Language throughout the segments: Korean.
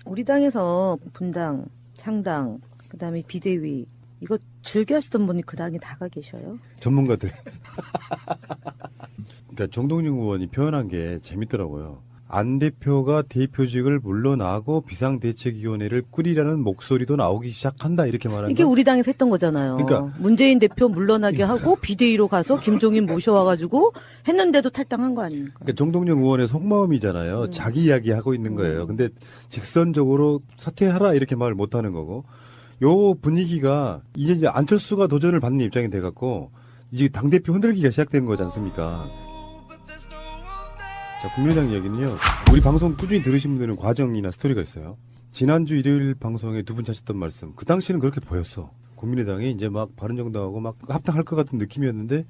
우리 당에서 분당, 창당, 그다음에 비대위 이거 즐겨 하시던 분이 그 당에 다가 계셔요? 전문가들. 그러니까 정동영 의원이 표현한 게 재밌더라고요. 안 대표가 대표직을 물러나고 비상대책위원회를 꾸리라는 목소리도 나오기 시작한다 이렇게 말하는 이게 건 우리 당에서 했던 거잖아요. 그러니까 문재인 대표 물러나게 하고 비대위로 가서 김종인 모셔와가지고 했는데도 탈당한 거 아닙니까? 그러니까 정동영 의원의 속마음이잖아요. 자기 이야기 하고 있는 거예요. 근데 직선적으로 사퇴하라 이렇게 말을 못 하는 거고. 요 분위기가 이제 안철수가 도전을 받는 입장이 돼 갖고 이제 당대표 흔들기가 시작된 거지 않습니까? 자, 국민의당 이야기는요. 우리 방송 꾸준히 들으신 분들은 과정이나 스토리가 있어요. 지난주 일요일 방송에 두 분 하셨던 말씀. 그 당시는 그렇게 보였어. 국민의당이 이제 막 바른정당하고 막 합당할 것 같은 느낌이었는데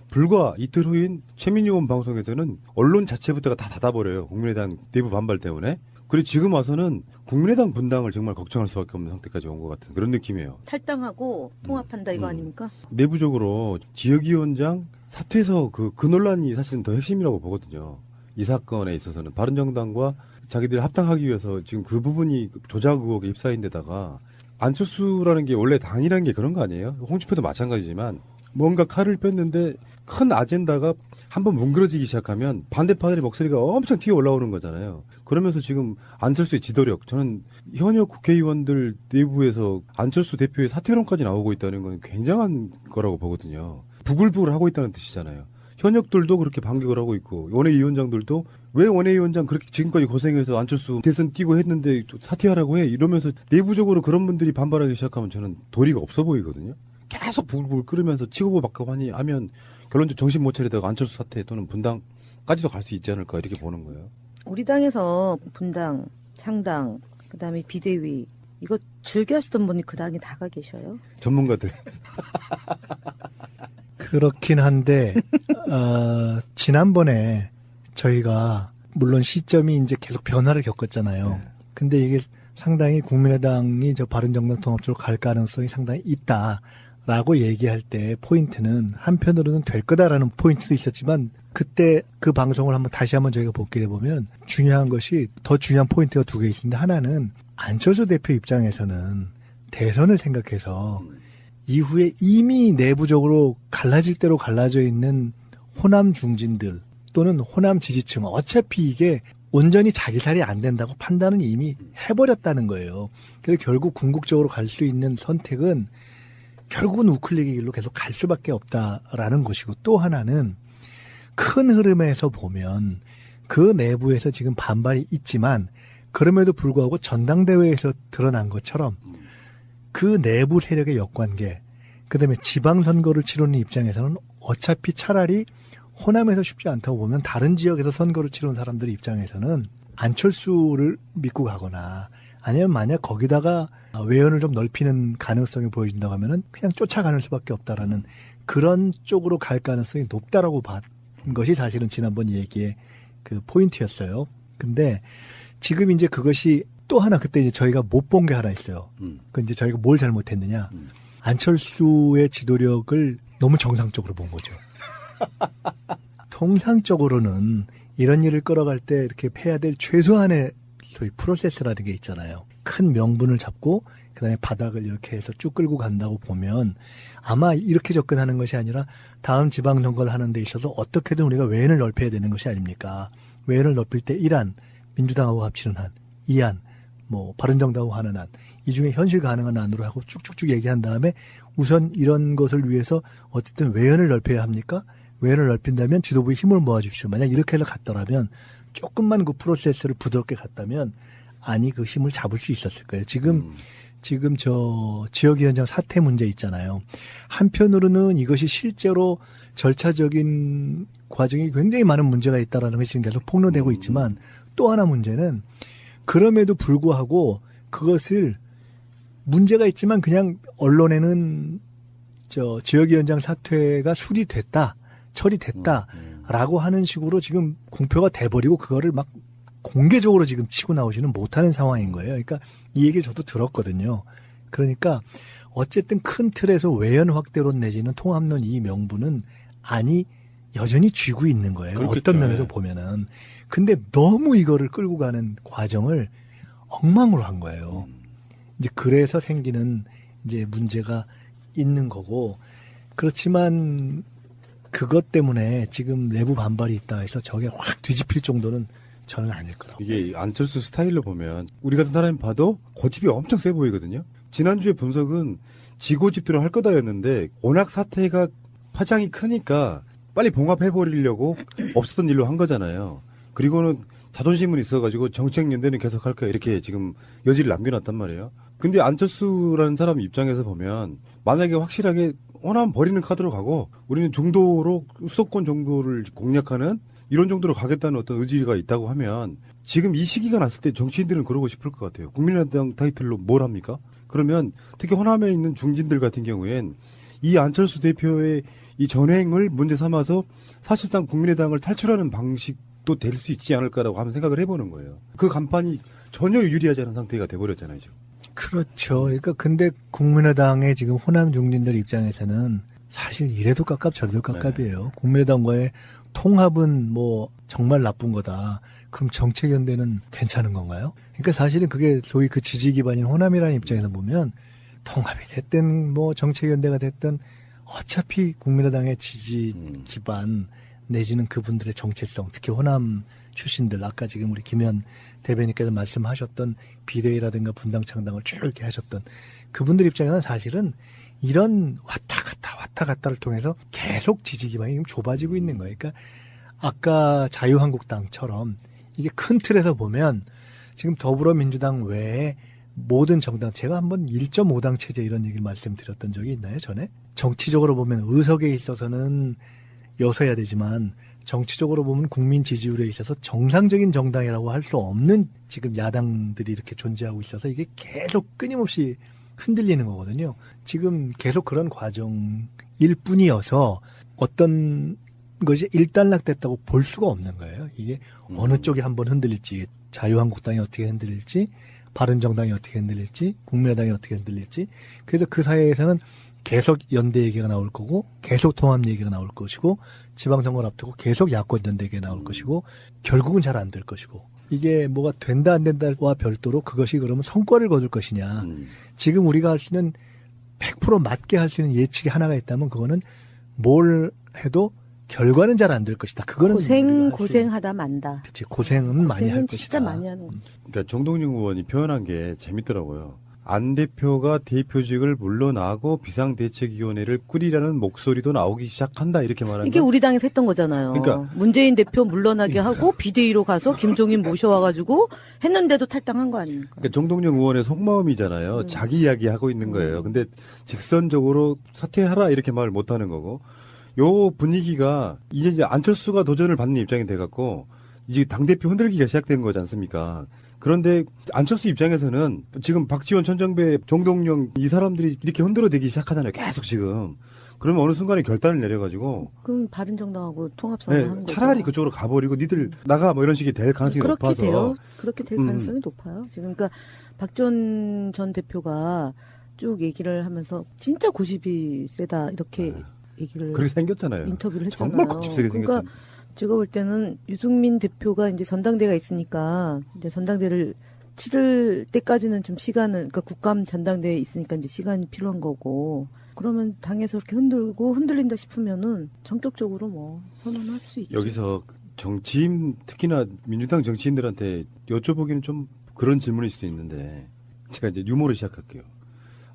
불과 이틀 후인 최민희 의원 방송에서는 언론 자체부터가 다 닫아버려요. 국민의당 내부 반발 때문에. 그리고 지금 와서는 국민의당 분당을 정말 걱정할 수밖에 없는 상태까지 온 것 같은 그런 느낌이에요. 탈당하고 통합한다 이거 아닙니까? 내부적으로 지역위원장 사퇴서 그 논란이 사실은 더 핵심이라고 보거든요. 이 사건에 있어서는 바른정당과 자기들 합당하기 위해서 지금 그 부분이 조작 의혹에 휩싸인 데다가 안철수라는 게 원래 당이라는 게 그런 거 아니에요? 홍준표도 마찬가지지만 뭔가 칼을 뺐는데 큰 아젠다가 한번 뭉그러지기 시작하면 반대파들의 목소리가 엄청 튀어 올라오는 거잖아요. 그러면서 지금 안철수의 지도력, 저는 현역 국회의원들 내부에서 안철수 대표의 사퇴론까지 나오고 있다는 건 굉장한 거라고 보거든요. 부글부글 하고 있다는 뜻이잖아요. 현역들도 그렇게 반격을 하고 있고 원외위원장들도 왜 원외위원장 그렇게 지금까지 고생해서 안철수 대선 뛰고 했는데 사퇴하라고 해 이러면서 내부적으로 그런 분들이 반발하기 시작하면 저는 도리가 없어 보이거든요. 계속 부글부글 끓으면서 치고보 받고 하면 결론적으로 정신 못 차리다가 안철수 사퇴 또는 분당까지도 갈 수 있지 않을까 이렇게 보는 거예요. 우리 당에서 분당, 창당, 그다음에 비대위 이거 즐겨 하시던 분이 그 당에 다가 계셔요? 전문가들. 그렇긴 한데 지난번에 저희가 물론 시점이 이제 계속 변화를 겪었잖아요. 네. 근데 이게 상당히 국민의당이 저 바른정당 통합 쪽으로 갈 가능성이 상당히 있다라고 얘기할 때 포인트는 한편으로는 될 거다라는 포인트도 있었지만 그때 그 방송을 다시 한번 저희가 복기해 보면 중요한 것이 더 중요한 포인트가 두 개 있는데 하나는 안철수 대표 입장에서는 대선을 생각해서 이후에 이미 내부적으로 갈라질 대로 갈라져 있는 호남 중진들 또는 호남 지지층 어차피 이게 온전히 자기 살이 안 된다고 판단은 이미 해버렸다는 거예요. 그래서 결국 궁극적으로 갈 수 있는 선택은 결국은 우클릭의 길로 계속 갈 수밖에 없다라는 것이고 또 하나는 큰 흐름에서 보면 그 내부에서 지금 반발이 있지만 그럼에도 불구하고 전당대회에서 드러난 것처럼 그 내부 세력의 역관계, 그다음에 지방선거를 치르는 입장에서는 어차피 차라리 호남에서 쉽지 않다고 보면 다른 지역에서 선거를 치르는 사람들 입장에서는 안철수를 믿고 가거나 아니면 만약 거기다가 외연을 좀 넓히는 가능성이 보여진다고 하면은 그냥 쫓아가는 수밖에 없다라는 그런 쪽으로 갈 가능성이 높다라고 본 것이 사실은 지난번 얘기의 그 포인트였어요. 근데 지금 이제 그것이 또 하나 그때 이제 저희가 못 본 게 하나 있어요. 그 이제 저희가 뭘 잘못했느냐. 안철수의 지도력을 너무 정상적으로 본 거죠. 통상적으로는 이런 일을 끌어갈 때 이렇게 해야 될 최소한의 소위 프로세스라는 게 있잖아요. 큰 명분을 잡고 그다음에 바닥을 이렇게 해서 쭉 끌고 간다고 보면 아마 이렇게 접근하는 것이 아니라 다음 지방선거를 하는 데 있어서 어떻게든 우리가 외연을 넓혀야 되는 것이 아닙니까? 외연을 넓힐 때 1안, 민주당하고 합치는 한, 2안, 바른정당하고 하는 안, 이 중에 현실 가능한 안으로 하고 쭉쭉쭉 얘기한 다음에 우선 이런 것을 위해서 어쨌든 외연을 넓혀야 합니까? 외연을 넓힌다면 지도부에 힘을 모아주십시오. 만약 이렇게 해서 갔더라면 조금만 그 프로세스를 부드럽게 갔다면 아니 그 힘을 잡을 수 있었을 거예요. 지금 저 지역위원장 사퇴 문제 있잖아요. 한편으로는 이것이 실제로 절차적인 과정이 굉장히 많은 문제가 있다라는 것이 지금 계속 폭로되고 있지만 또 하나 문제는 그럼에도 불구하고 그것을 문제가 있지만 그냥 언론에는 저 지역위원장 사퇴가 수리됐다, 처리됐다라고 하는 식으로 지금 공표가 돼버리고 그거를 막 공개적으로 지금 치고 나오지는 못하는 상황인 거예요. 그러니까 이 얘기를 저도 들었거든요. 그러니까 어쨌든 큰 틀에서 외연 확대론 내지는 통합론 이 명분은 여전히 쥐고 있는 거예요. 그렇겠죠. 어떤 면에서 보면은. 근데 너무 이거를 끌고 가는 과정을 엉망으로 한 거예요. 이제 그래서 생기는 이제 문제가 있는 거고, 그렇지만 그것 때문에 지금 내부 반발이 있다 해서 저게 확 뒤집힐 정도는 저는 아닐 거라고. 이게 안철수 스타일로 보면 우리 같은 사람이 봐도 고집이 엄청 세 보이거든요. 지난주에 분석은 지고집대로 할 거다였는데 워낙 사태가 파장이 크니까 빨리 봉합해버리려고 없었던 일로 한 거잖아요. 그리고는 자존심은 있어가지고 정책연대는 계속 할 거야 이렇게 지금 여지를 남겨놨단 말이에요. 근데 안철수라는 사람 입장에서 보면 만약에 확실하게 호남 버리는 카드로 가고 우리는 중도로 수도권 정도를 공략하는 이런 정도로 가겠다는 어떤 의지가 있다고 하면 지금 이 시기가 났을 때 정치인들은 그러고 싶을 것 같아요. 국민의당 타이틀로 뭘 합니까? 그러면 특히 호남에 있는 중진들 같은 경우엔 이 안철수 대표의 이 전횡을 문제 삼아서 사실상 국민의당을 탈출하는 방식도 될 수 있지 않을까라고 하면 생각을 해보는 거예요. 그 간판이 전혀 유리하지 않은 상태가 돼버렸잖아요, 지금. 그렇죠. 그러니까 근데 국민의당의 지금 호남 중진들 입장에서는 사실 이래도 깝깝 저래도 깝깝이에요. 국민의당과의 통합은 뭐 정말 나쁜 거다. 그럼 정책연대는 괜찮은 건가요? 그러니까 사실은 그게 소위 그 지지 기반인 호남이라는 입장에서 보면 통합이 됐든 뭐 정책연대가 됐든 어차피 국민의당의 지지 기반 내지는 그분들의 정체성, 특히 호남 출신들, 아까 지금 우리 김현 대변인께서 말씀하셨던 비대위라든가 분당 창당을 쭉 이렇게 하셨던 그분들 입장에서는 사실은 이런 왔다 갔다를 통해서 계속 지지 기반이 지금 좁아지고 있는 거예요. 그러니까 아까 자유한국당처럼 이게 큰 틀에서 보면 지금 더불어민주당 외에 모든 정당, 제가 한번 1.5당 체제 이런 얘기를 말씀드렸던 적이 있나요, 전에? 정치적으로 보면 의석에 있어서는 여서야 되지만 정치적으로 보면 국민 지지율에 있어서 정상적인 정당이라고 할 수 없는 지금 야당들이 이렇게 존재하고 있어서 이게 계속 끊임없이 흔들리는 거거든요. 지금 계속 그런 과정일 뿐이어서 어떤 것이 일단락됐다고 볼 수가 없는 거예요. 이게 어느 쪽이 한번 흔들릴지, 자유한국당이 어떻게 흔들릴지, 바른정당이 어떻게 흔들릴지, 국민의당이 어떻게 흔들릴지. 그래서 그 사이에서는 계속 연대 얘기가 나올 거고, 계속 통합 얘기가 나올 것이고, 지방선거를 앞두고 계속 야권 연대 얘기가 나올 것이고, 결국은 잘 안 될 것이고. 이게 뭐가 된다 안 된다와 별도로 그것이 그러면 성과를 거둘 것이냐. 지금 우리가 할 수 있는 100% 맞게 할 수 있는 예측이 하나가 있다면 그거는 뭘 해도 결과는 잘 안 될 것이다. 그거는 고생하다 만다. 그렇지. 고생은 많이 할 것이다. 진짜 많이 하는 거죠. 그러니까 정동영 의원이 표현한 게 재밌더라고요. 안 대표가 대표직을 물러나고 비상대책위원회를 꾸리라는 목소리도 나오기 시작한다 이렇게 말하는 이게 우리 당에서 했던 거잖아요. 그러니까 문재인 대표 물러나게 하고 비대위로 가서 김종인 모셔와가지고 했는데도 탈당한 거 아닙니까? 그러니까 정동영 의원의 속마음이잖아요. 자기 이야기 하고 있는 거예요. 근데 직선적으로 사퇴하라 이렇게 말을 못 하는 거고 요 분위기가 이제 안철수가 도전을 받는 입장이 돼갖고 이제 당대표 흔들기가 시작된 거지 않습니까? 그런데 안철수 입장에서는 지금 박지원, 천정배, 정동영 이 사람들이 이렇게 흔들어대기 시작하잖아요. 계속 지금. 그러면 어느 순간에 결단을 내려가지고. 그럼 바른정당하고 통합선거 하는 거죠. 차라리 그쪽으로 가버리고 니들 나가 뭐 이런 식이 될 가능성이 높아서. 그렇게 될 가능성이 높아요. 지금 그러니까 박지원 전 대표가 쭉 얘기를 하면서 진짜 고집이 세다 이렇게 얘기를 그렇게 생겼잖아요. 인터뷰를 했잖아요. 정말 고집세게 그러니까 생겼잖아요. 제가 볼 때는 유승민 대표가 이제 전당대가 있으니까 이제 전당대를 치를 때까지는 좀 시간을, 그러니까 국감 전당대에 있으니까 이제 시간이 필요한 거고, 그러면 당에서 이렇게 흔들린다 싶으면은 전격적으로 뭐 선언할 수 있죠. 여기서 정치인, 특히나 민주당 정치인들한테 여쭤보기는 좀 그런 질문일 수도 있는데, 제가 이제 유머를 시작할게요.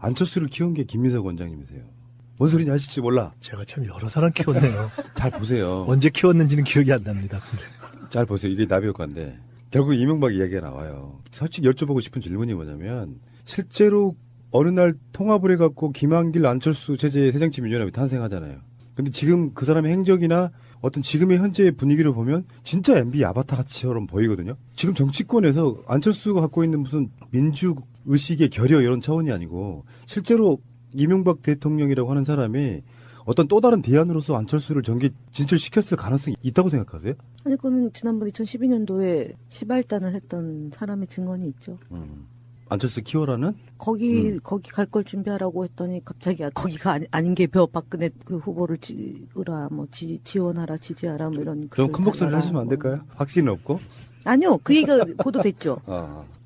안철수를 키운 게 김민석 원장님이세요. 뭔 소리인지 아실지 몰라. 제가 참 여러 사람 키웠네요. 잘 보세요. 언제 키웠는지는 기억이 안 납니다. 근데. 잘 보세요. 이게 나비효과인데 결국 이명박 이야기가 나와요. 솔직히 여쭤보고 싶은 질문이 뭐냐면 실제로 어느 날 통합을 해갖고 김한길 안철수 체제의 새정치민주연합이 탄생하잖아요. 근데 지금 그 사람의 행적이나 어떤 지금의 현재의 분위기를 보면 진짜 MB 아바타 같이처럼 보이거든요. 지금 정치권에서 안철수가 갖고 있는 무슨 민주의식의 결여 이런 차원이 아니고 실제로 이명박 대통령이라고 하는 사람이 어떤 또 다른 대안으로서 안철수를 정계 진출시켰을 가능성이 있다고 생각하세요? 아니, 그거는 지난번 2012년도에 시발단을 했던 사람의 증언이 있죠. 안철수 키워라는? 거기 갈 걸 준비하라고 했더니 갑자기 거기가 아닌 게 박근혜 그 후보를 찍으라, 뭐 지원하라, 지지하라, 뭐 이런. 그럼 큰 목소리를 하시면 안 될까요? 확신은 없고? 아니요, 그 얘기가 보도됐죠.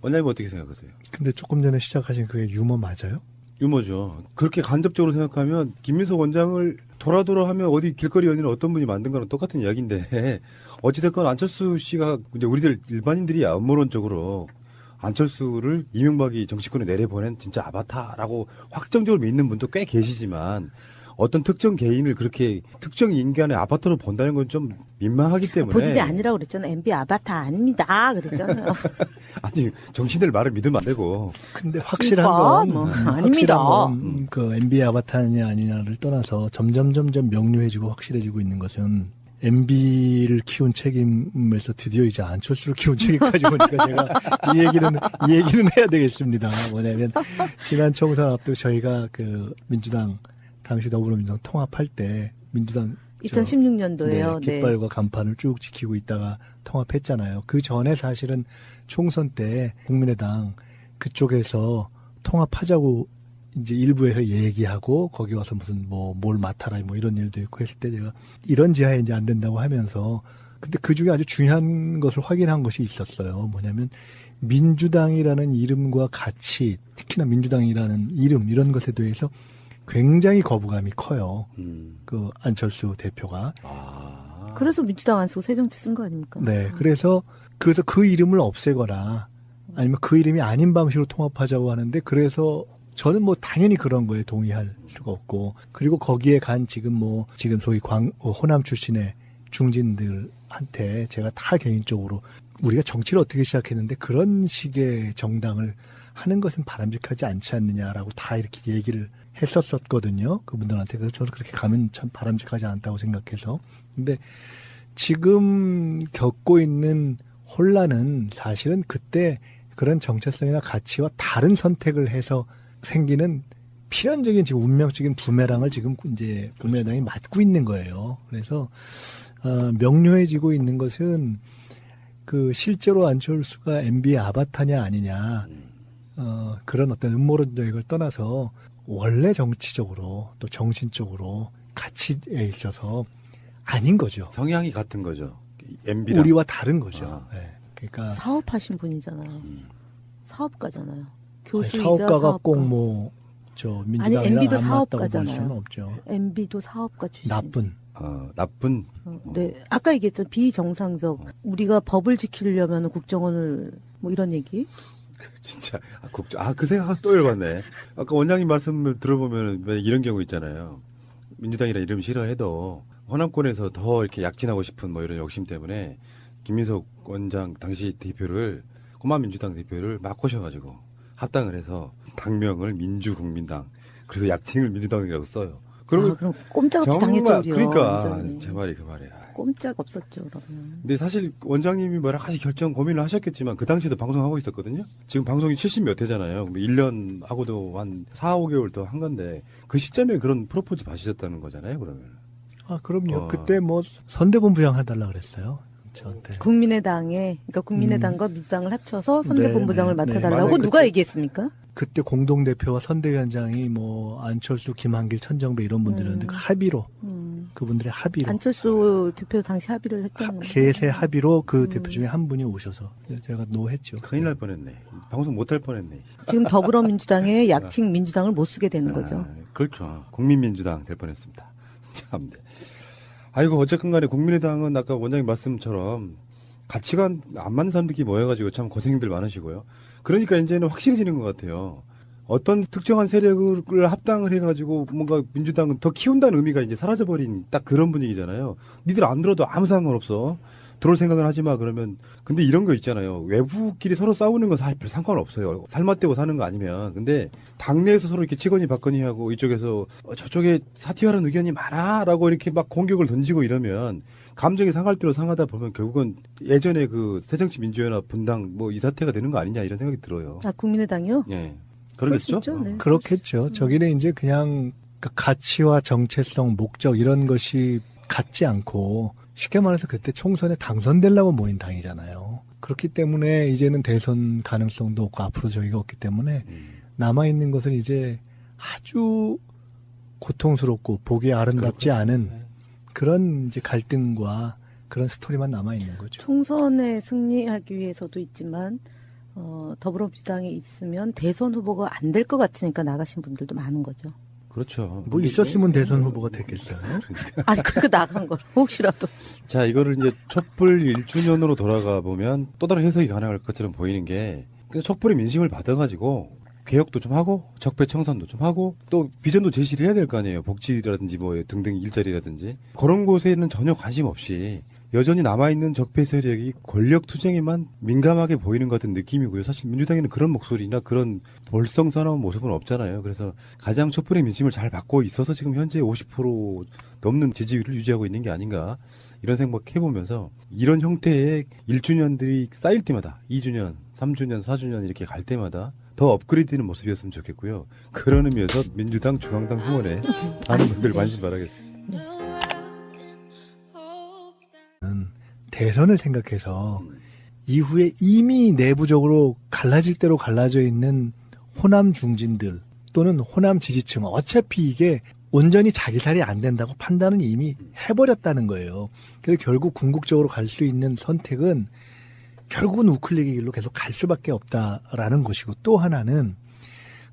원장님 어떻게 생각하세요? 근데 조금 전에 시작하신 그게 유머 맞아요? 유머죠. 그렇게 간접적으로 생각하면 김민석 원장을 돌아 하면 어디 길거리 연인을 어떤 분이 만든 거랑 똑같은 이야기인데 어찌됐건 안철수 씨가 이제 우리들 일반인들이 음모론적으로 안철수를 이명박이 정치권에 내려보낸 진짜 아바타라고 확정적으로 믿는 분도 꽤 계시지만 어떤 특정 개인을 그렇게 특정 인간의 아바타로 본다는 건 좀 민망하기 때문에 본인이 아니라고 그랬잖아요. MB 아바타 아닙니다. 그랬잖아요. 아니 정치인들 말을 믿으면 안 되고 근데 확실한 그러니까, 건 아닙니다. 확실한 건 그 MB 아바타냐 아니냐를 떠나서 점점 명료해지고 확실해지고 있는 것은 MB를 키운 책임에서 드디어 이제 안철수를 키운 책임까지 오니까 제가 이 얘기는 해야 되겠습니다. 뭐냐면 지난 총선 앞두고 저희가 그 민주당 당시 더불어민주당 통합할 때 민주당 2016년도에요. 네, 깃발과 간판을 쭉 지키고 있다가 통합했잖아요. 그 전에 사실은 총선 때 국민의당 그쪽에서 통합하자고 이제 일부에서 얘기하고 거기 와서 무슨 뭘 맡아라 이런 일도 있고 했을 때 제가 이런 지하에 이제 안 된다고 하면서 근데 그 중에 아주 중요한 것을 확인한 것이 있었어요. 뭐냐면 민주당이라는 이름과 가치, 특히나 민주당이라는 이름 이런 것에 대해서 굉장히 거부감이 커요. 그 안철수 대표가. 그래서 민주당 안 쓰고 새정치 쓴 거 아닙니까? 네. 그래서 그 이름을 없애거나 아니면 그 이름이 아닌 방식으로 통합하자고 하는데 그래서 저는 당연히 그런 거에 동의할 수가 없고 그리고 거기에 간 지금 소위 호남 출신의 중진들한테 제가 다 개인적으로 우리가 정치를 어떻게 시작했는데 그런 식의 정당을 하는 것은 바람직하지 않지 않느냐라고 다 이렇게 얘기를 했었거든요. 그분들한테. 그래서 저는 그렇게 가면 참 바람직하지 않다고 생각해서. 근데 지금 겪고 있는 혼란은 사실은 그때 그런 정체성이나 가치와 다른 선택을 해서 생기는 필연적인 지금 운명적인 부메랑을 지금 이제 국민의당이 맞고 있는 거예요. 그래서 명료해지고 있는 것은 그 실제로 안철수가 MB의 아바타냐 아니냐 그런 어떤 음모론적인 걸 떠나서 원래 정치적으로 또 정신적으로 가치에 있어서 아닌 거죠. 성향이 같은 거죠. MB랑. 우리와 다른 거죠. 네. 그러니까 사업하신 분이잖아요. 사업가잖아요. 아니, 교수이자 사업가가 꼭 아니 민주당이랑 MB도 안 맞다고 볼 수는 사업가잖아요. 없죠. MB도 사업가 출신. 나쁜. 네, 아까 얘기했잖아요. 비정상적. 우리가 법을 지키려면 국정원을 이런 얘기. 진짜 그 생각 또 열받네. 아까 원장님 말씀을 들어보면 이런 경우 있잖아요. 민주당이라 이름 싫어해도 호남권에서 더 이렇게 약진하고 싶은 이런 욕심 때문에 김민석 원장 당시 대표를 고만 민주당 대표를 막 꼬셔가지고 합당을 해서 당명을 민주국민당 그리고 약칭을 민주당이라고 써요. 그럼 꼼짝없이 당했죠. 우리요. 그러니까 완전히. 제 말이 그 말이야. 꼼짝 없었죠. 그러면. 근데 사실 원장님이 여러 가지 결정 고민을 하셨겠지만 그 당시에도 방송하고 있었거든요. 지금 방송이 70몇 회잖아요. 1년 하고도 한 4, 5개월 더 한 건데 그 시점에 그런 프로포즈 받으셨다는 거잖아요. 그러면. 그럼요. 그때 선대본부장 해달라 그랬어요. 저한테. 그러니까 국민의당과 민주당을 합쳐서 선대본부장을 네, 네. 맡아달라고 맞아요. 누가 얘기했습니까? 그때 공동대표와 선대위원장이 안철수, 김한길, 천정배 이런 분들이었는데 그 합의로 그분들의 합의로 안철수 대표 당시 합의를 했다는 거예요. 셋의 합의로 그 대표 중에 한 분이 오셔서 제가 노했죠. 큰일 날 뻔했네. 방송 못할 뻔했네. 지금 더불어민주당의 약칭 민주당을 못 쓰게 되는 거죠. 그렇죠. 국민민주당 될 뻔했습니다. 참. 네. 아이고 어쨌든 간에 국민의당은 아까 원장님 말씀처럼 가치관 안 맞는 사람들끼리 모여가지고 참 고생들 많으시고요. 그러니까 이제는 확실해지는 것 같아요. 어떤 특정한 세력을 합당을 해가지고 뭔가 민주당은 더 키운다는 의미가 이제 사라져버린 딱 그런 분위기잖아요. 니들 안 들어도 아무 상관없어. 들어올 생각을 하지 마 그러면. 근데 이런 거 있잖아요. 외부끼리 서로 싸우는 건 사실 별 상관없어요. 살맛대고 사는 거 아니면. 근데 당내에서 서로 이렇게 치거니 받거니 하고 이쪽에서 저쪽에 사퇴하라는 의견이 많아라고 이렇게 막 공격을 던지고 이러면 감정이 상할 대로 상하다 보면 결국은 예전에 그 새정치민주연합 분당 이 사태가 되는 거 아니냐 이런 생각이 들어요. 국민의당이요? 예. 그럴 수 그러겠죠? 있죠, 네. 그렇겠죠. 저기는 이제 그냥 가치와 정체성, 목적 이런 것이 같지 않고 쉽게 말해서 그때 총선에 당선되려고 모인 당이잖아요. 그렇기 때문에 이제는 대선 가능성도 없고 앞으로 저희가 없기 때문에 남아있는 것은 이제 아주 고통스럽고 보기 아름답지 않은 그런 이제 갈등과 그런 스토리만 남아 있는 거죠. 총선에 승리하기 위해서도 있지만 더불어민주당에 있으면 대선 후보가 안 될 것 같으니까 나가신 분들도 많은 거죠. 그렇죠. 뭐 있었으면 대선 후보가 됐겠어요. 아니 그렇게 나간 걸 혹시라도. 자, 이거를 이제 촛불 1주년으로 돌아가 보면 또 다른 해석이 가능할 것처럼 보이는 게 그냥 촛불의 민심을 받아가지고 개혁도 좀 하고 적폐청산도 좀 하고 또 비전도 제시를 해야 될 거 아니에요. 복지라든지 뭐 등등 일자리라든지 그런 곳에는 전혀 관심 없이 여전히 남아있는 적폐 세력이 권력 투쟁에만 민감하게 보이는 것 같은 느낌이고요. 사실 민주당에는 그런 목소리나 그런 볼썽사나운 모습은 없잖아요. 그래서 가장 촛불의 민심을 잘 받고 있어서 지금 현재 50% 넘는 지지율을 유지하고 있는 게 아닌가 이런 생각해보면서 이런 형태의 1주년들이 쌓일 때마다 2주년, 3주년, 4주년 이렇게 갈 때마다 더 업그레이드되는 모습이었으면 좋겠고요. 그런 의미에서 민주당 중앙당 후원에 많은 분들 관심 바라겠습니다. 대선을 생각해서 이후에 이미 내부적으로 갈라질 대로 갈라져 있는 호남 중진들 또는 호남 지지층 어차피 이게 온전히 자기 살이 안 된다고 판단은 이미 해버렸다는 거예요. 그래서 결국 궁극적으로 갈 수 있는 선택은 결국은 우클릭의 길로 계속 갈 수밖에 없다라는 것이고 또 하나는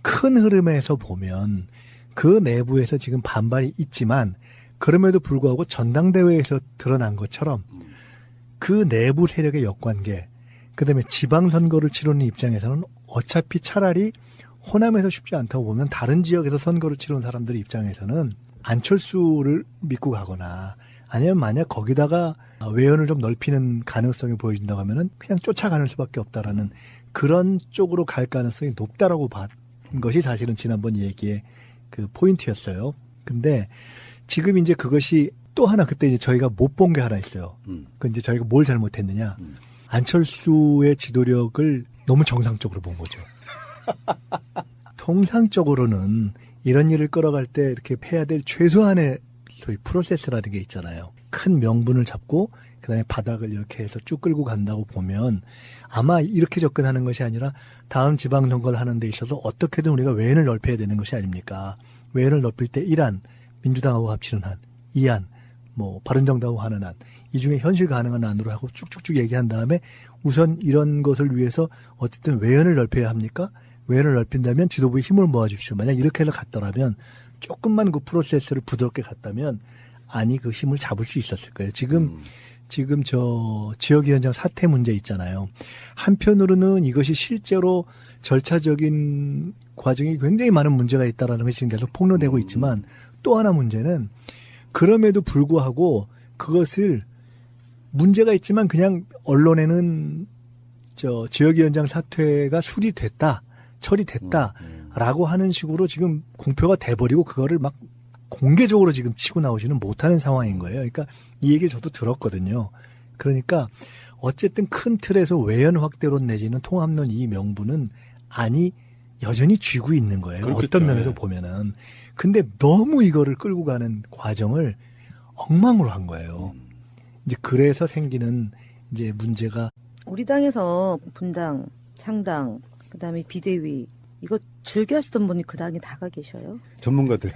큰 흐름에서 보면 그 내부에서 지금 반발이 있지만 그럼에도 불구하고 전당대회에서 드러난 것처럼 그 내부 세력의 역관계 그다음에 지방선거를 치르는 입장에서는 어차피 차라리 호남에서 쉽지 않다고 보면 다른 지역에서 선거를 치르는 사람들 입장에서는 안철수를 믿고 가거나 아니면 만약 거기다가 외연을 좀 넓히는 가능성이 보여진다고 하면은 그냥 쫓아가는 수밖에 없다라는 그런 쪽으로 갈 가능성이 높다라고 본 것이 사실은 지난번 얘기의 그 포인트였어요. 근데 지금 이제 그것이 또 하나 그때 이제 저희가 못 본 게 하나 있어요. 그 이제 저희가 뭘 잘못했느냐. 안철수의 지도력을 너무 정상적으로 본 거죠. 통상적으로는 이런 일을 끌어갈 때 이렇게 해야 될 최소한의 소위 프로세스라는 게 있잖아요. 큰 명분을 잡고 그다음에 바닥을 이렇게 해서 쭉 끌고 간다고 보면 아마 이렇게 접근하는 것이 아니라 다음 지방선거를 하는 데 있어서 어떻게든 우리가 외연을 넓혀야 되는 것이 아닙니까? 외연을 넓힐 때 1안, 민주당하고 합치는 한, 2안, 뭐 바른정당하고 하는 안, 이 중에 현실 가능한 안으로 하고 쭉쭉쭉 얘기한 다음에 우선 이런 것을 위해서 어쨌든 외연을 넓혀야 합니까? 외연을 넓힌다면 지도부에 힘을 모아주십시오. 만약 이렇게 해서 갔더라면 조금만 그 프로세스를 부드럽게 갔다면 아니 그 힘을 잡을 수 있었을 거예요. 지금 저 지역위원장 사퇴 문제 있잖아요. 한편으로는 이것이 실제로 절차적인 과정이 굉장히 많은 문제가 있다라는 것이 지금 계속 폭로되고 있지만 또 하나 문제는 그럼에도 불구하고 그것을 문제가 있지만 그냥 언론에는 저 지역위원장 사퇴가 수리됐다, 처리됐다라고 하는 식으로 지금 공표가 돼버리고 그거를 막 공개적으로 지금 치고 나오지는 못하는 상황인 거예요. 그러니까 이 얘기를 저도 들었거든요. 그러니까 어쨌든 큰 틀에서 외연 확대론 내지는 통합론 이 명분은 여전히 쥐고 있는 거예요. 그렇겠죠. 어떤 면에서 보면은. 근데 너무 이거를 끌고 가는 과정을 엉망으로 한 거예요. 이제 그래서 생기는 이제 문제가 우리 당에서 분당, 창당, 그다음에 비대위 이거 즐겨 하시던 분이 그 당에 다가 계셔요. 전문가들.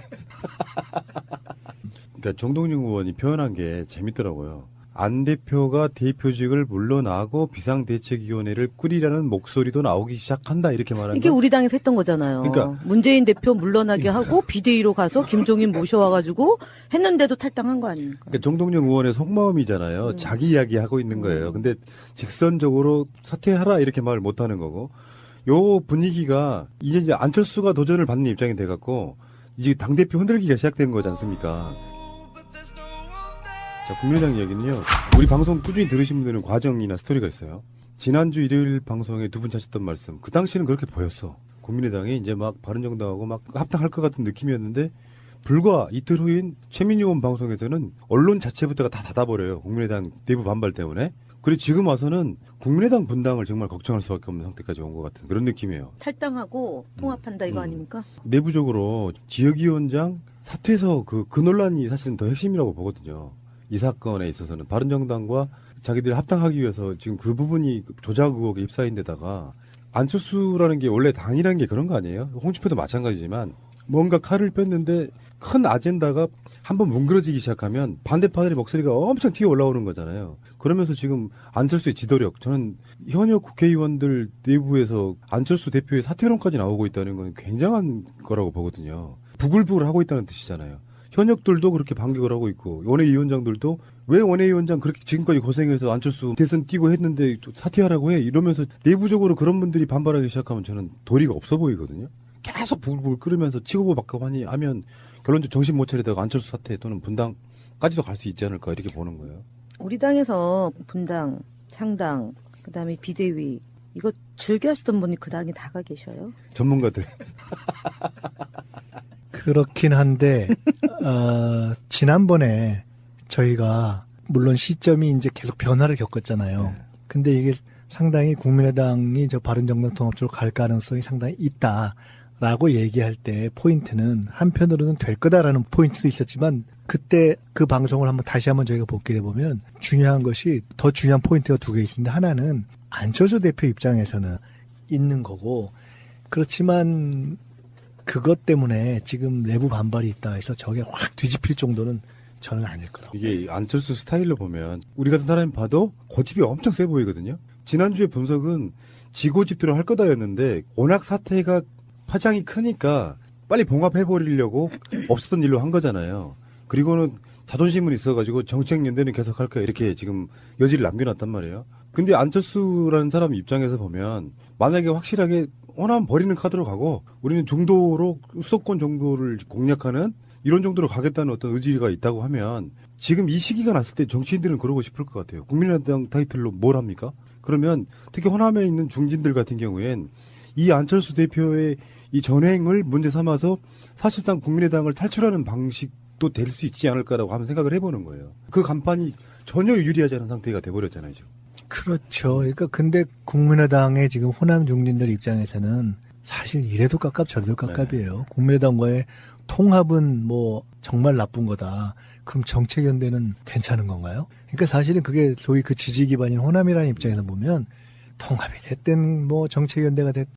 그러니까 정동영 의원이 표현한 게 재밌더라고요. 안 대표가 대표직을 물러나고 비상대책위원회를 꾸리라는 목소리도 나오기 시작한다 이렇게 말하는 이게 건 우리 당에서 했던 거잖아요. 그러니까 문재인 대표 물러나게 하고 비대위로 가서 김종인 모셔와가지고 했는데도 탈당한 거 아닙니까? 그러니까 정동영 의원의 속마음이잖아요. 자기 이야기 하고 있는 거예요. 근데 직선적으로 사퇴하라 이렇게 말을 못 하는 거고 요 분위기가 이제 안철수가 도전을 받는 입장이 돼 갖고 이제 당대표 흔들기가 시작된 거지 않습니까? 자, 국민의당 이야기는요. 우리 방송 꾸준히 들으신 분들은 과정이나 스토리가 있어요. 지난주 일요일 방송에 두 분 하셨던 말씀. 그 당시는 그렇게 보였어. 국민의당이 이제 막 바른정당하고 막 합당할 것 같은 느낌이었는데 불과 이틀 후인 최민희 의원 방송에서는 언론 자체부터가 다 닫아버려요. 국민의당 내부 반발 때문에. 그리고 지금 와서는 국민의당 분당을 정말 걱정할 수밖에 없는 상태까지 온 것 같은 그런 느낌이에요. 탈당하고 통합한다 이거 아닙니까? 내부적으로 지역위원장 사퇴서 그 논란이 사실은 더 핵심이라고 보거든요. 이 사건에 있어서는 바른정당과 자기들이 합당하기 위해서 지금 그 부분이 조작 의혹에 휩싸인 데다가 안철수라는 게 원래 당이라는 게 그런 거 아니에요? 홍준표도 마찬가지지만 뭔가 칼을 뺐는데 큰 아젠다가 한번 뭉그러지기 시작하면 반대파들의 목소리가 엄청 튀어 올라오는 거잖아요. 그러면서 지금 안철수의 지도력, 저는 현역 국회의원들 내부에서 안철수 대표의 사퇴론까지 나오고 있다는 건 굉장한 거라고 보거든요. 부글부글 하고 있다는 뜻이잖아요. 현역들도 그렇게 반격을 하고 있고 원외위원장들도 왜 원외위원장 그렇게 지금까지 고생해서 안철수 대선 뛰고 했는데 또 사퇴하라고 해 이러면서 내부적으로 그런 분들이 반발하기 시작하면 저는 도리가 없어 보이거든요. 계속 부글부글 끓으면서 치고받고 하면 결론적으로 정신 못 차리다가 안철수 사퇴 또는 분당까지도 갈 수 있지 않을까 이렇게 보는 거예요. 우리 당에서 분당, 창당, 그다음에 비대위 이거 즐겨 하시던 분이 그 당에 다가 계셔요. 전문가들. 그렇긴 한데 지난번에 저희가 물론 시점이 이제 계속 변화를 겪었잖아요. 네. 근데 이게 상당히 국민의당이 저 바른정당 통합 쪽으로 갈 가능성이 상당히 있다라고 얘기할 때 포인트는 한편으로는 될 거다라는 포인트도 있었지만 그때 그 방송을 다시 한번 저희가 복기해 보면 중요한 것이 더 중요한 포인트가 두 개 있습니다. 하나는 안철수 대표 입장에서는 있는 거고 그렇지만 그것 때문에 지금 내부 반발이 있다 해서 저게 확 뒤집힐 정도는 저는 아닐 거라고. 이게 안철수 스타일로 보면 우리 같은 사람이 봐도 고집이 엄청 세 보이거든요. 지난주에 분석은 지고집대로 할 거다였는데 워낙 사태가 파장이 크니까 빨리 봉합해버리려고 없었던 일로 한 거잖아요. 그리고는 자존심은 있어가지고 정책연대는 계속 할 거야 이렇게 지금 여지를 남겨놨단 말이에요. 근데 안철수라는 사람 입장에서 보면 만약에 확실하게 호남 버리는 카드로 가고 우리는 중도로 수도권 정도를 공략하는 이런 정도로 가겠다는 어떤 의지가 있다고 하면 지금 이 시기가 났을 때 정치인들은 그러고 싶을 것 같아요. 국민의당 타이틀로 뭘 합니까? 그러면 특히 호남에 있는 중진들 같은 경우엔 이 안철수 대표의 이 전횡을 문제 삼아서 사실상 국민의당을 탈출하는 방식도 될 수 있지 않을까라고 한번 생각을 해보는 거예요. 그 간판이 전혀 유리하지 않은 상태가 돼버렸잖아요, 지금. 그렇죠. 그러니까 근데 국민의당의 지금 호남 중진들 입장에서는 사실 이래도 깝깝 저래도 깝깝이에요. 국민의당과의 통합은 뭐 정말 나쁜 거다. 그럼 정책연대는 괜찮은 건가요? 그러니까 사실은 그게 소위 그 지지 기반인 호남이라는 입장에서 보면 통합이 됐든 뭐 정책연대가 됐든